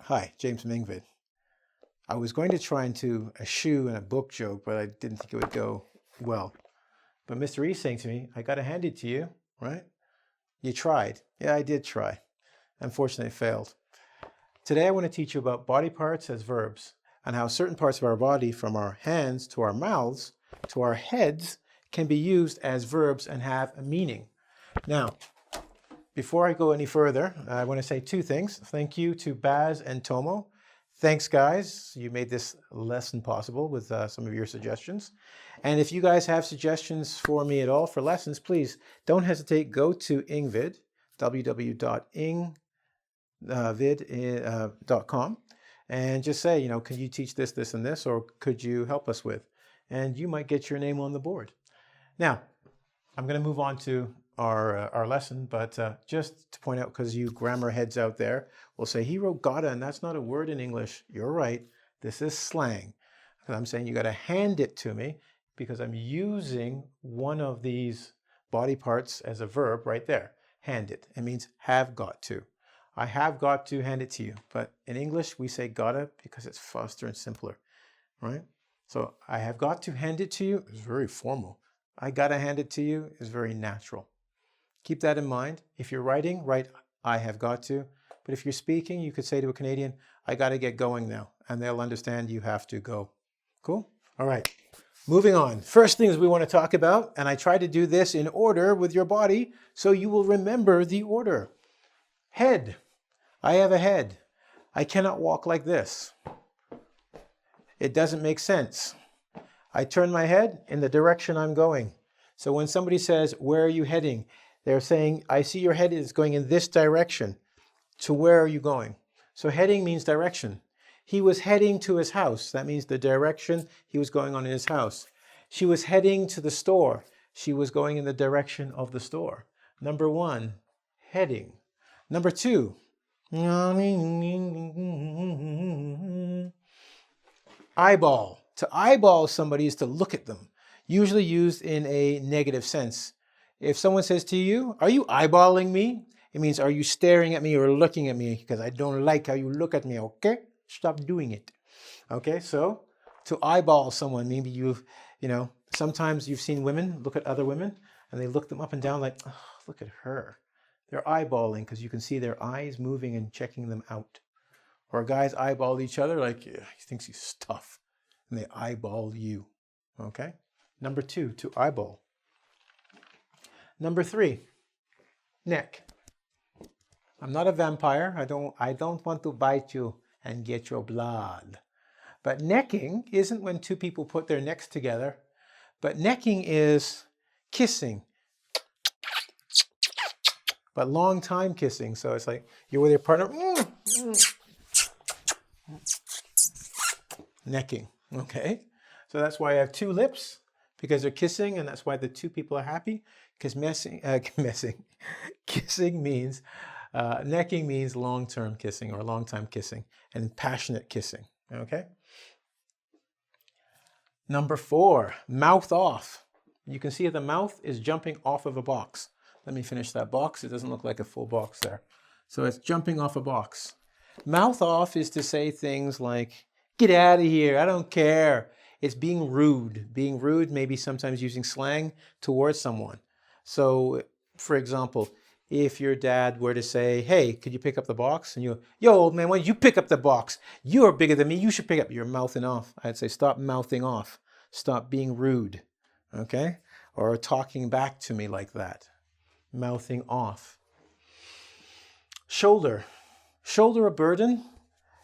Hi, James from engVid. I was going to try and do a shoe and a book joke, but I didn't think it would go well. But Mr. E's saying to me, I got to hand it to you, right? You tried. Yeah, I did try. Unfortunately, it failed. Today, I want to teach you about body parts as verbs and how certain parts of our body, from our hands to our mouths to our heads, can be used as verbs and have a meaning. Now, before I go any further, I want to say two things. Thank you to Baz and Tomo. Thanks, guys. You made this lesson possible with some of your suggestions. And if you guys have suggestions for me at all for lessons, please don't hesitate. Go to engVid, www.engvid.com, and just say, can you teach this, this, and this, or could you help us with? And you might get your name on the board. Now, I'm going to move on to our lesson, but just to point out, because you grammar heads out there will say, he wrote gotta, and that's not a word in English. You're right. This is slang. And I'm saying you got to hand it to me because I'm using one of these body parts as a verb right there. Hand it. It means have got to. I have got to hand it to you. But in English, we say gotta because it's faster and simpler, right? So I have got to hand it to you is very formal. I gotta hand it to you is very natural. Keep that in mind. If you're writing, write I have got to. But if you're speaking, you could say to a Canadian, I got to get going now. And they'll understand you have to go. Cool? All right. Moving on. First things we want to talk about, and I try to do this in order with your body so you will remember the order. Head. I have a head. I cannot walk like this. It doesn't make sense. I turn my head in the direction I'm going. So when somebody says, where are you heading? They're saying, I see your head is going in this direction. To where are you going? So heading means direction. He was heading to his house. That means the direction he was going on in his house. She was heading to the store. She was going in the direction of the store. Number one, heading. Number two, eyeball. To eyeball somebody is to look at them, usually used in a negative sense. If someone says to you, are you eyeballing me? It means, are you staring at me or looking at me? Because I don't like how you look at me, okay? Stop doing it. Okay, so to eyeball someone, maybe sometimes you've seen women look at other women and they look them up and down like, oh, look at her. They're eyeballing because you can see their eyes moving and checking them out. Or guys eyeball each other like, yeah, he thinks he's tough. And they eyeball you, okay? Number two, to eyeball. Number three, neck. I'm not a vampire. I don't want to bite you and get your blood. But necking isn't when two people put their necks together, but necking is kissing. But long time kissing. So it's like you're with your partner. Necking, okay? So that's why I have two lips, because they're kissing, and that's why the two people are happy, because kissing means, necking means long-term kissing or long-time kissing and passionate kissing, okay? Number four, mouth off. You can see the mouth is jumping off of a box. Let me finish that box. It doesn't look like a full box there. So it's jumping off a box. Mouth off is to say things like, get out of here, I don't care. It's being rude. Being rude, maybe sometimes using slang towards someone. So, for example, if your dad were to say, hey, could you pick up the box? And you go, yo, old man, why don't you pick up the box? You're bigger than me, you should pick up. You're mouthing off. I'd say stop mouthing off. Stop being rude, okay? Or talking back to me like that. Mouthing off. Shoulder. Shoulder a burden.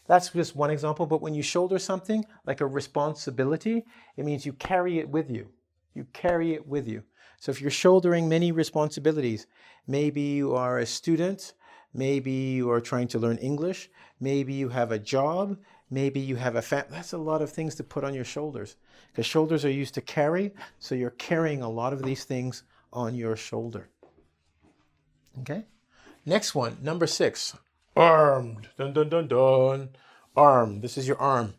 That's just one example, but when you shoulder something like a responsibility, it means you carry it with you. You carry it with you. So if you're shouldering many responsibilities, maybe you are a student, maybe you are trying to learn English, maybe you have a job, maybe you have a family. That's a lot of things to put on your shoulders, because shoulders are used to carry, so you're carrying a lot of these things on your shoulder. Okay? Next one, number 6. Armed. Dun, dun, dun, dun. Arm. This is your arm.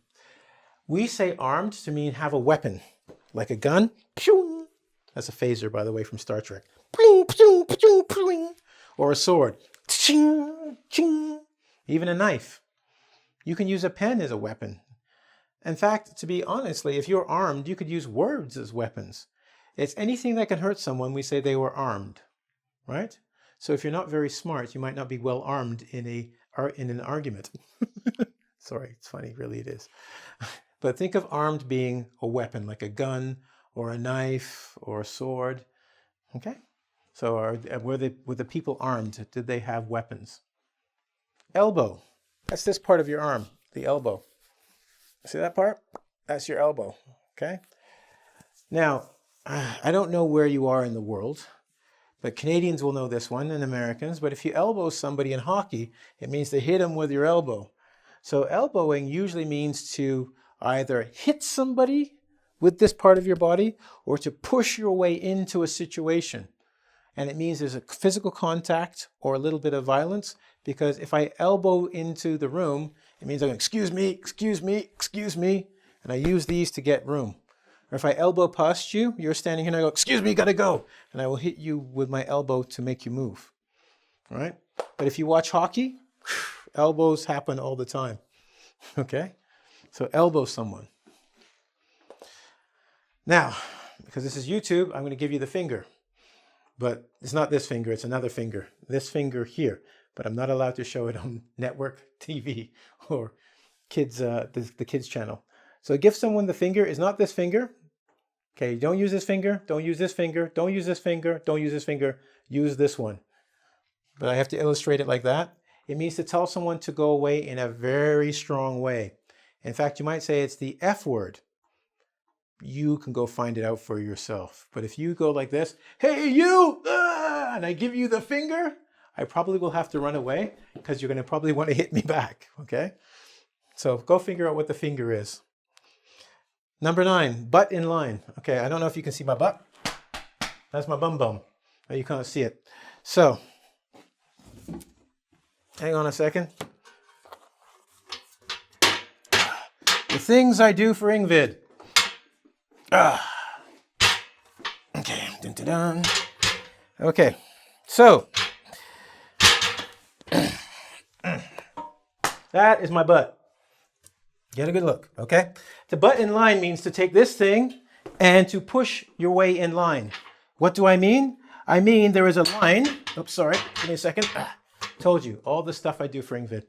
We say armed to mean have a weapon, like a gun. That's a phaser, by the way, from Star Trek. Or a sword. Even a knife. You can use a pen as a weapon. In fact, to be honestly, if you're armed, you could use words as weapons. It's anything that can hurt someone, we say they were armed, right? So if you're not very smart, you might not be well armed in an argument. Sorry, it's funny, really it is. But think of armed being a weapon, like a gun or a knife or a sword. Okay? So were the people armed? Did they have weapons? Elbow. That's this part of your arm, the elbow. See that part? That's your elbow. Okay? Now, I don't know where you are in the world, but Canadians will know this one and Americans. But if you elbow somebody in hockey, it means to hit them with your elbow. So elbowing usually means to either hit somebody with this part of your body or to push your way into a situation. And it means there's a physical contact or a little bit of violence, because if I elbow into the room, it means I'm going, excuse me, excuse me, excuse me. And I use these to get room. Or if I elbow past you, you're standing here and I go, excuse me, gotta go. And I will hit you with my elbow to make you move. All right? But if you watch hockey, elbows happen all the time. Okay? So elbow someone. Now, because this is YouTube, I'm going to give you the finger. But it's not this finger, it's another finger. This finger here. But I'm not allowed to show it on network TV or kids, the kids channel. So give someone the finger. It's not this finger. Okay, don't use this finger. Don't use this finger. Don't use this finger. Don't use this finger. Use this one. But I have to illustrate it like that. It means to tell someone to go away in a very strong way. In fact, you might say it's the F word. You can go find it out for yourself. But if you go like this, hey, you, and I give you the finger, I probably will have to run away because you're going to probably want to hit me back. Okay? So go figure out what the finger is. Number 9, butt in line. Okay, I don't know if you can see my butt. That's my bum bum. Oh, you can't see it. So, hang on a second. The things I do for engVid. Okay, dun, dun, dun. Okay, so that is my butt. Get a good look, okay? To butt in line means to take this thing and to push your way in line. What do I mean? I mean there is a line. Oops, sorry. Give me a second. Told you, all the stuff I do for engVid.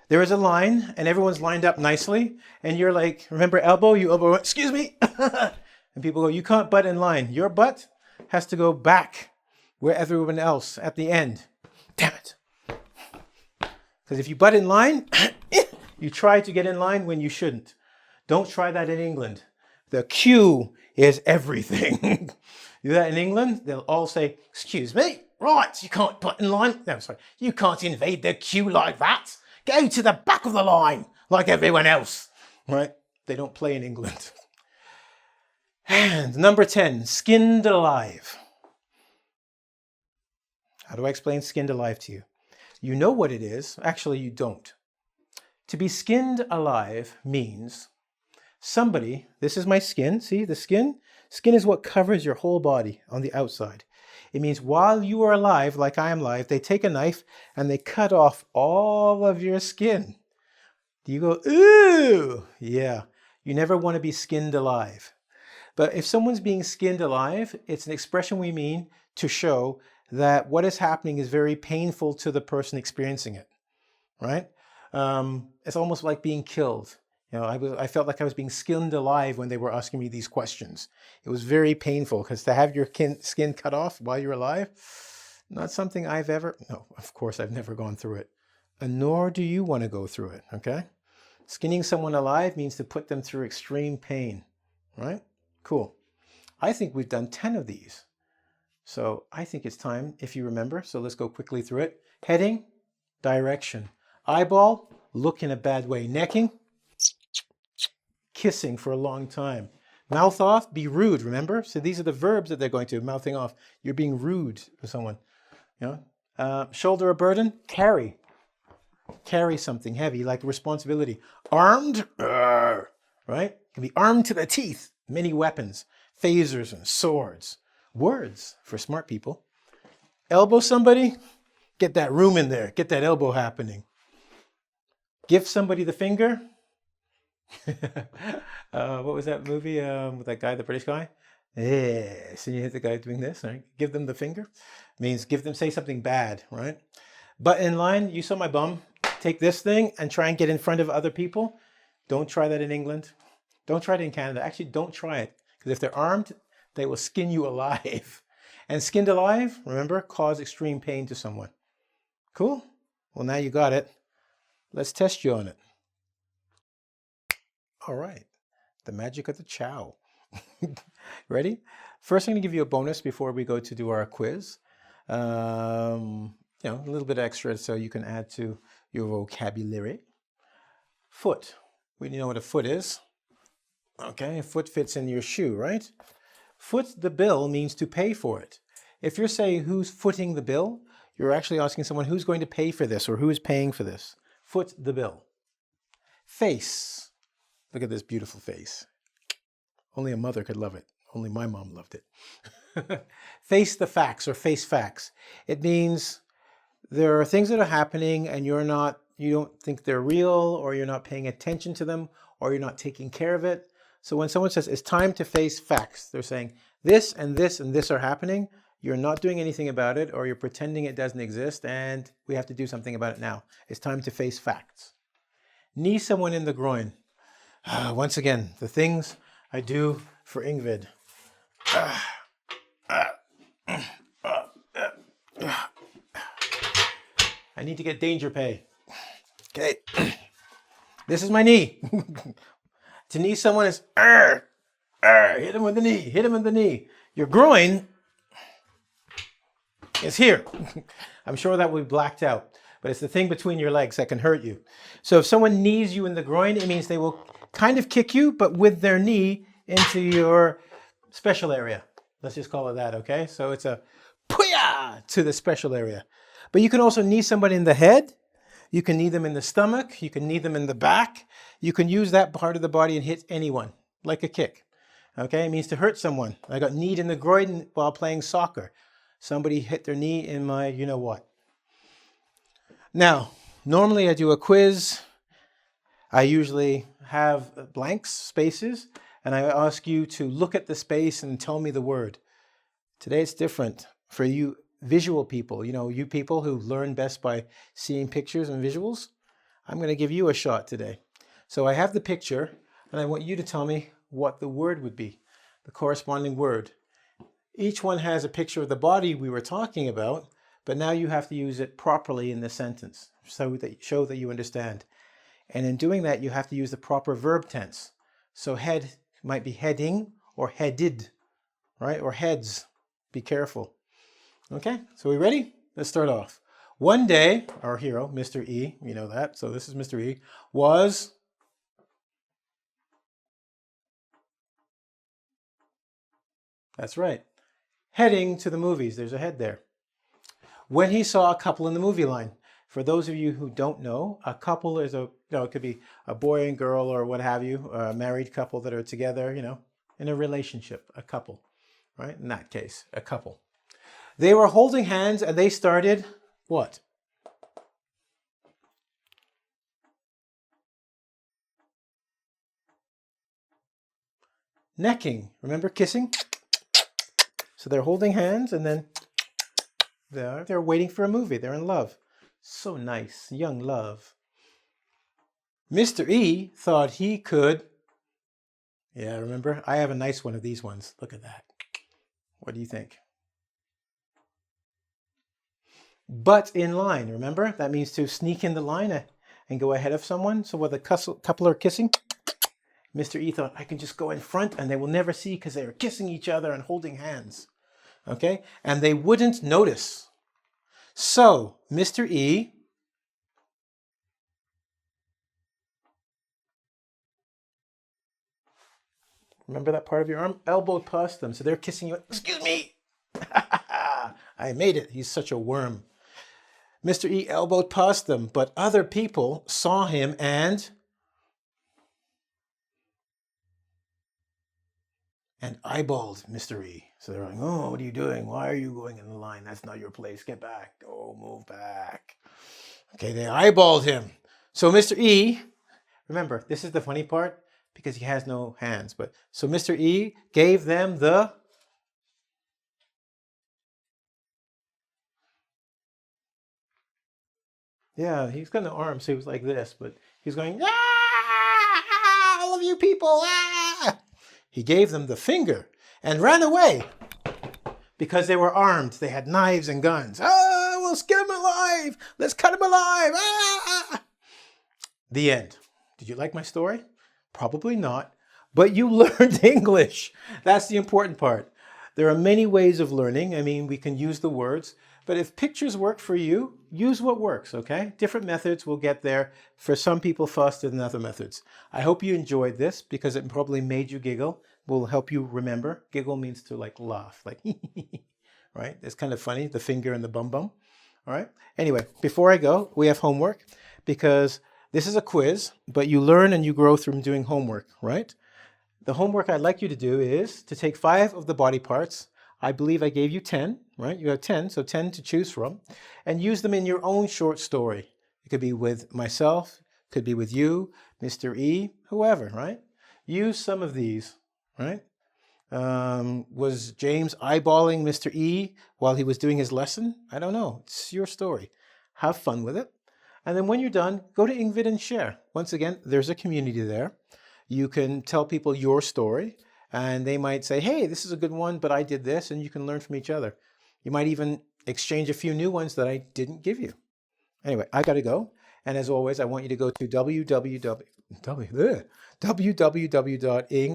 There is a line, and everyone's lined up nicely, and you're like, remember elbow? You elbow, excuse me. And people go, you can't butt in line. Your butt has to go back where everyone else at the end. Damn it. Because if you butt in line, you try to get in line when you shouldn't. Don't try that in England. The queue is everything. Do that in England, they'll all say, excuse me, right, you can't butt in line. No, sorry, you can't invade the queue like that. Go to the back of the line like everyone else. Right? They don't play in England. And number 10, skinned alive. How do I explain skinned alive to you? You know what it is. Actually, you don't. To be skinned alive means somebody, this is my skin, see the skin? Skin is what covers your whole body on the outside. It means while you are alive, like I am alive, they take a knife and they cut off all of your skin. Do you go, ooh? Yeah, you never want to be skinned alive. But if someone's being skinned alive, it's an expression we mean to show that what is happening is very painful to the person experiencing it, right? It's almost like being killed. You know, I felt like I was being skinned alive when they were asking me these questions. It was very painful because to have your skin cut off while you're alive, not something I've ever, no, of course I've never gone through it. And nor do you want to go through it, okay? Skinning someone alive means to put them through extreme pain, right? Cool. I think we've done 10 of these. So I think it's time, if you remember. So let's go quickly through it. Heading, direction. Eyeball, look in a bad way. Necking, kissing for a long time. Mouth off, be rude, remember? So these are the verbs that they're going to, mouthing off. You're being rude to someone. You know? Shoulder a burden, carry. Carry something heavy, like responsibility. Armed, right? Can be armed to the teeth. Many weapons, phasers and swords. Words for smart people. Elbow somebody, get that room in there. Get that elbow happening. Give somebody the finger. What was that movie with that guy, the British guy? Yeah, so you hit the guy doing this, right? Give them the finger. Means give them, say something bad, right? But in line, you saw my bum. Take this thing and try and get in front of other people. Don't try that in England. Don't try it in Canada. Actually, don't try it. Because if they're armed, they will skin you alive. And skinned alive, remember, cause extreme pain to someone. Cool? Well, now you got it. Let's test you on it. All right. The magic of the chow. Ready? First, I'm going to give you a bonus before we go to do our quiz. A little bit extra so you can add to your vocabulary. Foot. We know what a foot is. Okay, a foot fits in your shoe, right? Foot the bill means to pay for it. If you're saying who's footing the bill, you're actually asking someone who's going to pay for this or who is paying for this. Foot the bill. Face. Look at this beautiful face. Only a mother could love it. Only my mom loved it. Face the facts or face facts. It means there are things that are happening and you don't think they're real, or you're not paying attention to them, or you're not taking care of it. So when someone says it's time to face facts, they're saying this and this and this are happening. You're not doing anything about it, or you're pretending it doesn't exist, and we have to do something about it now. It's time to face facts. Knee someone in the groin. Once again, the things I do for engVid. I need to get danger pay. Okay. This is my knee. To knee someone is hit him with the knee. Hit him with the knee. Your groin is here. I'm sure that will be blacked out, but it's the thing between your legs that can hurt you. So if someone knees you in the groin, it means they will kind of kick you, but with their knee into your special area. Let's just call it that, okay? So it's a pooyah to the special area. But you can also knee somebody in the head. You can knee them in the stomach. You can knee them in the back. You can use that part of the body and hit anyone, like a kick. Okay, it means to hurt someone. I got kneed in the groin while playing soccer. Somebody hit their knee in my you-know-what. Now, normally I do a quiz. I usually have blanks, spaces, and I ask you to look at the space and tell me the word. Today it's different for you visual people. You people who learn best by seeing pictures and visuals. I'm going to give you a shot today. So I have the picture, and I want you to tell me what the word would be, the corresponding word. Each one has a picture of the body we were talking about, but now you have to use it properly in the sentence so that show that you understand. And in doing that, you have to use the proper verb tense. So head might be heading or headed, right? Or heads. Be careful. Okay, so we ready? Let's start off. One day, our hero, Mr. E, you know that, so this is Mr. E, was that's right, heading to the movies. There's a head there. When he saw a couple in the movie line. For those of you who don't know, a couple is it could be a boy and girl or what have you, a married couple that are together, in a relationship, a couple, right? In that case, a couple. They were holding hands and they started what? Necking. Remember kissing? So they're holding hands and then they're waiting for a movie. They're in love. So nice. Young love. Mr. E thought he could. Yeah, remember? I have a nice one of these ones. Look at that. What do you think? But in line, remember? That means to sneak in the line and go ahead of someone. So when the couple are kissing, Mr. E thought, I can just go in front and they will never see because they are kissing each other and holding hands. Okay? And they wouldn't notice. So, Mr. E remember that part of your arm? Elbowed past them. So they're kissing you. Excuse me. I made it. He's such a worm. Mr. E elbowed past them, but other people saw him and eyeballed Mr. E. So they're like, oh, what are you doing? Why are you going in the line? That's not your place. Get back. Oh, move back. Okay, they eyeballed him. So Mr. E, remember, this is the funny part because he has no hands. But so Mr. E gave them the yeah, he's got no arms, so he was like this, but he's going, ah, all of you people, ah! He gave them the finger and ran away because they were armed. They had knives and guns. Ah, we'll skin him alive. Let's cut him alive. Ah! The end. Did you like my story? Probably not, but you learned English. That's the important part. There are many ways of learning. I mean, we can use the words, but if pictures work for you, use what works, okay? Different methods will get there for some people faster than other methods. I hope you enjoyed this because it probably made you giggle. Will help you remember. Giggle means to like laugh, like right? It's kind of funny, the finger and the bum bum. All right. Anyway, before I go, we have homework because this is a quiz, but you learn and you grow through doing homework, right? The homework I'd like you to do is to take 5 of the body parts. I believe I gave you 10, right? You have 10, so 10 to choose from, and use them in your own short story. It could be with myself, could be with you, Mr. E, whoever, right? Use some of these, right? Was James eyeballing Mr. E while he was doing his lesson? I don't know. It's your story. Have fun with it. And then when you're done, go to engVid and share. Once again, there's a community there. You can tell people your story, and they might say, hey, this is a good one, but I did this, and you can learn from each other. You might even exchange a few new ones that I didn't give you. Anyway, I got to go. And as always, I want you to go to www.ing,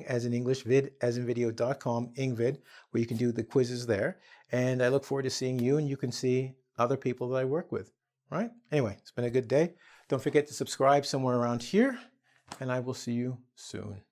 as in English, vid, as in video.com, engVid, where you can do the quizzes there. And I look forward to seeing you, and you can see other people that I work with. Right? Anyway, it's been a good day. Don't forget to subscribe somewhere around here, and I will see you soon.